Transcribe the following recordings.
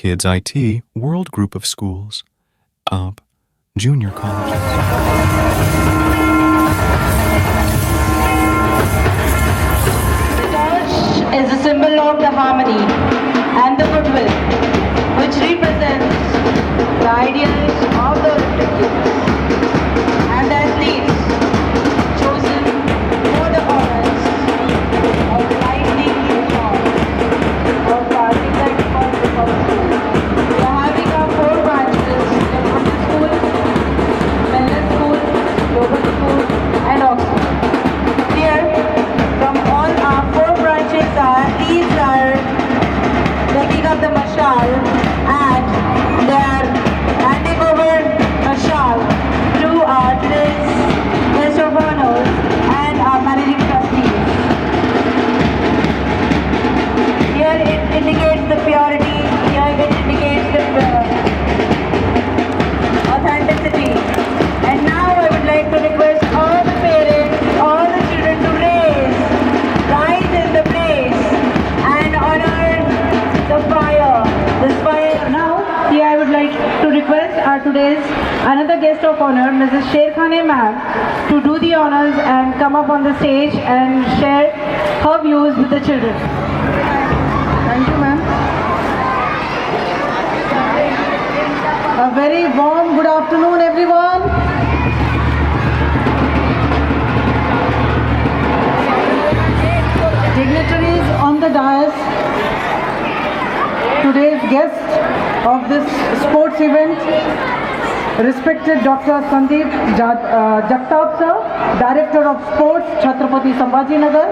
Kids IT World Group of Schools, UP, Junior Colleges. Is a symbol of the harmony and the goodwill, which represents the ideals of the Olympic Games and the athletes chosen for the honors of lighting the torch of our Indian Republic of School. We are having our 4 branches: Elementary School, Wellness School, Global School, and Oxford. Here, from all our 4 branches, our athletes are taking up the mashal and they are handing over mashal to our today's guest of honors and our managing trustees. Here it indicates the purity, here it indicates the authenticity. And now I would like to request all the parents, all the children to rise in the place and honor the fire. This fire. Now, here I would like to request our today's another guest of honor, Mrs. Sherkhane ma'am, to do the honors and come up on the stage and share her views with the children. Thank you, ma'am. A very warm good afternoon, everyone. Dignitaries on the dais, today's guest of this sports event, respected Dr. Sandeep Jagtap sir, Director of Sports, Chhatrapati Sambhajinagar,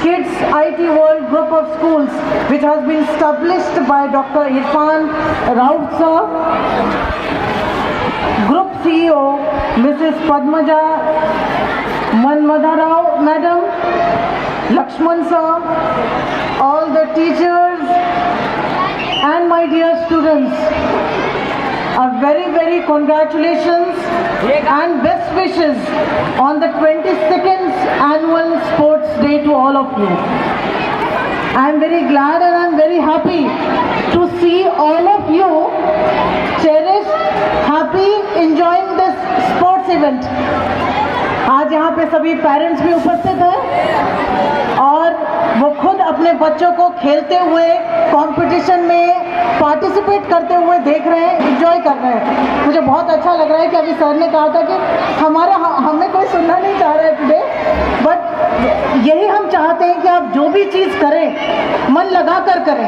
Kids IT World Group of Schools, which has been established by Dr. Irfan Raut sir, Group CEO, Mrs. Padmaja Manmadha Rao madam, Lakshman sir, all the teachers and my dear students, a very congratulations and best wishes on the 22nd annual sports day to all of you. I am very glad and I am very happy to see all of you cherished, happy, enjoying this sports event. आज यहाँ पे सभी parents भी उपस्थित हैं और वो खुद अपने बच्चों को खेलते हुए कंपटीशन में पार्टिसिपेट करते हुए देख रहे हैं, एंजॉय कर रहे हैं। मुझे बहुत अच्छा लग रहा है कि अभी सर ने कहा था कि हमें कोई सुनना नहीं चाह रहा है टुडे, बट यही हम चाहते हैं कि आप जो भी चीज़ करें मन लगा कर करें,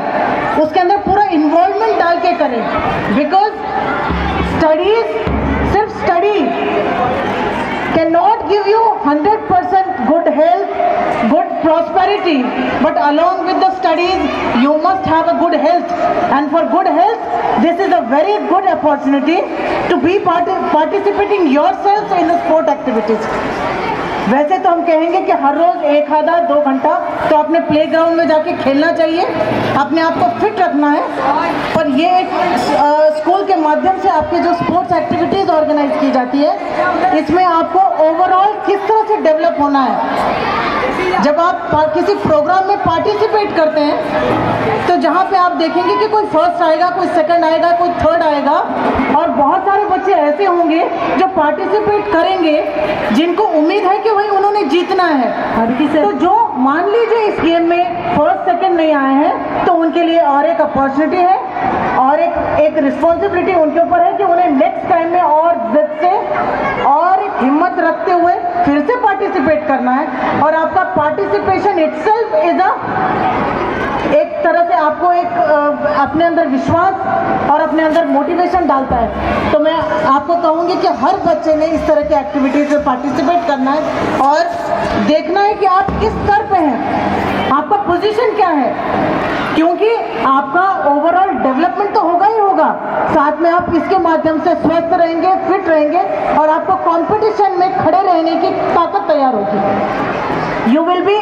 उसके अंदर पूरा इन्वॉल्वमेंट डाल के करें, बिकॉज स्टडीज सिर्फ study cannot give you 100% good health, good prosperity, but along with the studies you must have a good health, and for good health this is a very good opportunity to be participating yourselves in the sport activities. वैसे तो हम कहेंगे कि हर रोज़ 1 आधा 2 घंटा तो अपने playground में जाके खेलना चाहिए, अपने आप को फिट रखना है, पर ये एक स्कूल के माध्यम से आपके जो स्पोर्ट्स एक्टिविटीज़ ऑर्गेनाइज की जाती है, इसमें आपको ओवरऑल किस तरह से डेवलप होना है। जब आप किसी प्रोग्राम में पार्टिसिपेट करते हैं तो जहाँ पे आप देखेंगे कि कोई फर्स्ट आएगा, कोई सेकंड आएगा, कोई थर्ड आएगा, और बहुत सारे बच्चे ऐसे होंगे जो पार्टिसिपेट करेंगे जिनको उम्मीद है कि भाई उन्होंने जीतना है। तो जो मान लीजिए इस गेम में फर्स्ट सेकंड नहीं आए हैं तो उनके लिए और एक अपॉर्चुनिटी है और एक रिस्पॉन्सिबिलिटी उनके ऊपर है कि उन्हें नेक्स्ट टाइम में और जिद से और एक हिम्मत रखते हुए फिर से पार्टिसिपेट करना है। और आपका पार्टिसिपेशन इटसेल्फ इज एक तरह से आपको एक अपने अंदर विश्वास और अपने अंदर मोटिवेशन डालता है। तो मैं आपको कहूँगी कि हर बच्चे ने इस तरह की एक्टिविटीज़ में पार्टिसिपेट करना है और देखना है कि आप किस स्तर पे हैं, आपका पोजीशन क्या है, क्योंकि आपका ओवरऑल डेवलपमेंट तो होगा ही होगा, साथ में आप इसके माध्यम से स्वस्थ रहेंगे, फिट रहेंगे और आपको कंपटीशन में खड़े रहने की ताकत तैयार होगी। यू विल बी,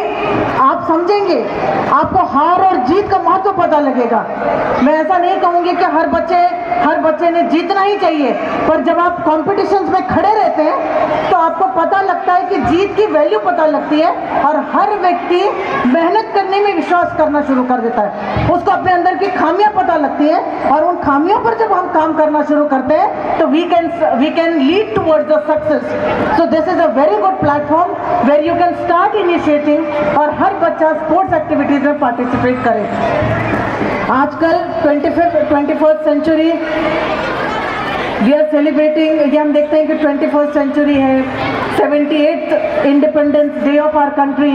आप समझेंगे आपको हार और जीत का महत्व पता लगेगा। मैं ऐसा नहीं कहूँगी कि हर बच्चे ने जीतना ही चाहिए, पर जब आप कॉम्पिटिशन्स में खड़े रहते हैं तो आपको पता लगता है कि जीत की वैल्यू पता लगती है और हर व्यक्ति मेहनत करने में विश्वास करना शुरू कर देता है। उसको अपने अंदर की खामियां पता लगती है और उन खामियों पर जब हम काम करना शुरू करते हैं तो we can lead towards the success. So this is a very good platform where you can start initiating और हर बच्चा स्पोर्ट्स एक्टिविटीज में पार्टिसिपेट करे। आजकल 21st century we are celebrating, ये हम देखते हैं कि 21st सेंचुरी है, 78th independence day of our country.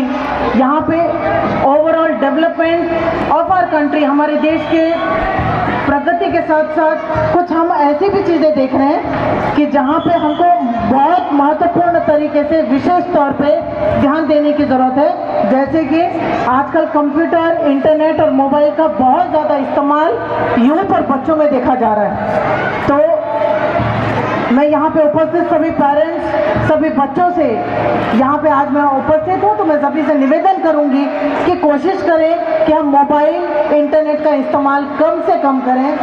यहाँ पे overall development of our country, हमारे देश के प्रगति के साथ साथ कुछ हम ऐसी भी चीज़ें देख रहे हैं कि जहाँ पे हमको बहुत महत्वपूर्ण तरीके से विशेष तौर पे ध्यान देने की ज़रूरत है। जैसे कि आजकल कंप्यूटर, इंटरनेट और मोबाइल का बहुत ज़्यादा इस्तेमाल यूथ और बच्चों में देखा जा रहा है। तो मैं यहाँ पे उपस्थित सभी पेरेंट्स, सभी बच्चों से यहाँ पे आज मैं उपस्थित हूँ तो मैं सभी से निवेदन करूँगी कि कोशिश करें कि हम मोबाइल, इंटरनेट का इस्तेमाल कम से कम करें,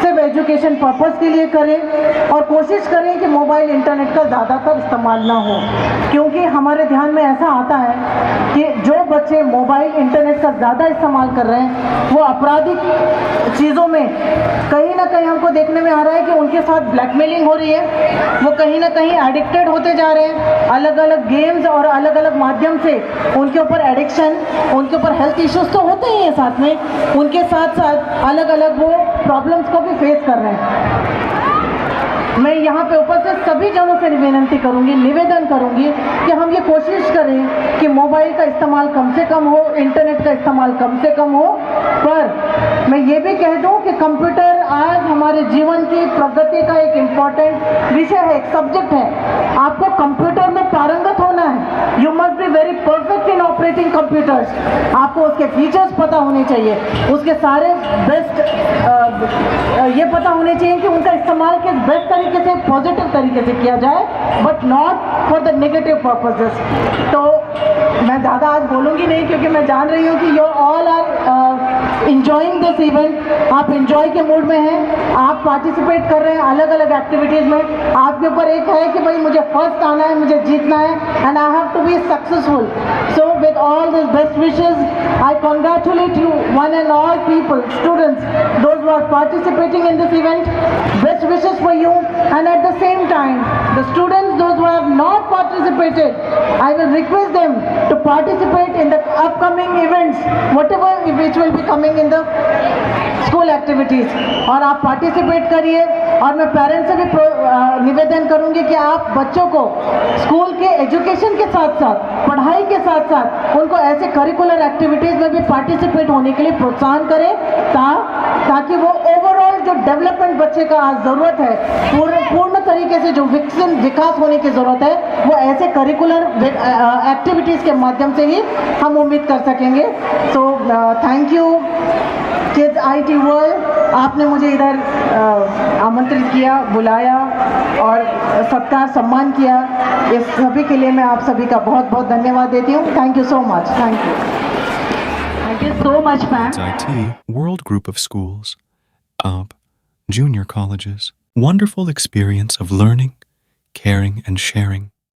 सिर्फ एजुकेशन पर्पस के लिए करें और कोशिश करें कि मोबाइल, इंटरनेट का ज़्यादातर इस्तेमाल ना हो। क्योंकि हमारे ध्यान में ऐसा आता है कि जो बच्चे मोबाइल, इंटरनेट का ज़्यादा इस्तेमाल कर रहे हैं वो आपराधिक चीज़ों में कहीं ना कहीं हमको देखने में आ रहा है कि उनके साथ ब्लैकमेलिंग हो रही है, वो कहीं ना कहीं एडिक्टेड होते जा रहे हैं। अलग अलग गेम्स और अलग अलग माध्यम से उनके ऊपर एडिक्शन, उनके ऊपर हेल्थ इश्यूज तो होते ही हैं, साथ में उनके साथ साथ अलग अलग वो प्रॉब्लम्स को भी फेस कर रहे हैं। मैं यहाँ पे उपस्थित सभी जनों से निवेदन करूँगी कि हम ये कोशिश करें कि मोबाइल का इस्तेमाल कम से कम हो, इंटरनेट का इस्तेमाल कम से कम हो। पर मैं ये भी कह दूँ कि कंप्यूटर आज हमारे जीवन की प्रगति का एक इम्पॉर्टेंट विषय है, एक सब्जेक्ट है। आपको कंप्यूटर में पारंगत होना है। You must be very perfect in operating computers. आपको उसके फीचर्स पता होने चाहिए, उसके सारे बेस्ट ये पता होने चाहिए कि उनका इस्तेमाल किस बेस्ट तरीके से, पॉजिटिव तरीके से किया जाए, but not for the negative purposes. तो मैं ज़्यादा आज बोलूँगी नहीं क्योंकि मैं जान रही हूँ कि you all are enjoying this event. आप इंजॉय के मूड में हैं, आप पार्टिसिपेट कर रहे हैं अलग अलग एक्टिविटीज़ में। आपके ऊपर एक है कि भाई मुझे फर्स्ट आना है, मुझे जीतना है, and I have to be successful. So with all this best wishes I congratulate you one and all people, students, those who are participating in this event. Best wishes for you, and at the same time, the students, those who have not participated, I will request them to participate in the upcoming events, whatever which will be coming in the school activities. और आप participate करिए। और मैं parents से भी निवेदन करूंगी कि आप बच्चों को स्कूल के एजुकेशन के साथ साथ, पढ़ाई के साथ साथ उनको ऐसे करिकुलर एक्टिविटीज़ में भी पार्टिसिपेट होने के लिए प्रोत्साहन करें ताकि वो ओवरऑल जो डेवलपमेंट बच्चे का आज ज़रूरत है, पूर्ण तरीके से जो विकास होने की ज़रूरत है, वो ऐसे करिकुलर एक्टिविटीज़ के माध्यम से ही हम उम्मीद कर सकेंगे। So thank you kids IT world, आपने मुझे इधर आमंत्रित किया, बुलाया और सत्कार सम्मान किया। इस सभी के लिए मैं आप सभी का बहुत बहुत धन्यवाद देती हूँ। Thank you so much. Thank you so much ma'am. IT World Group of Schools, UP, junior colleges. Wonderful experience of learning, caring, and sharing.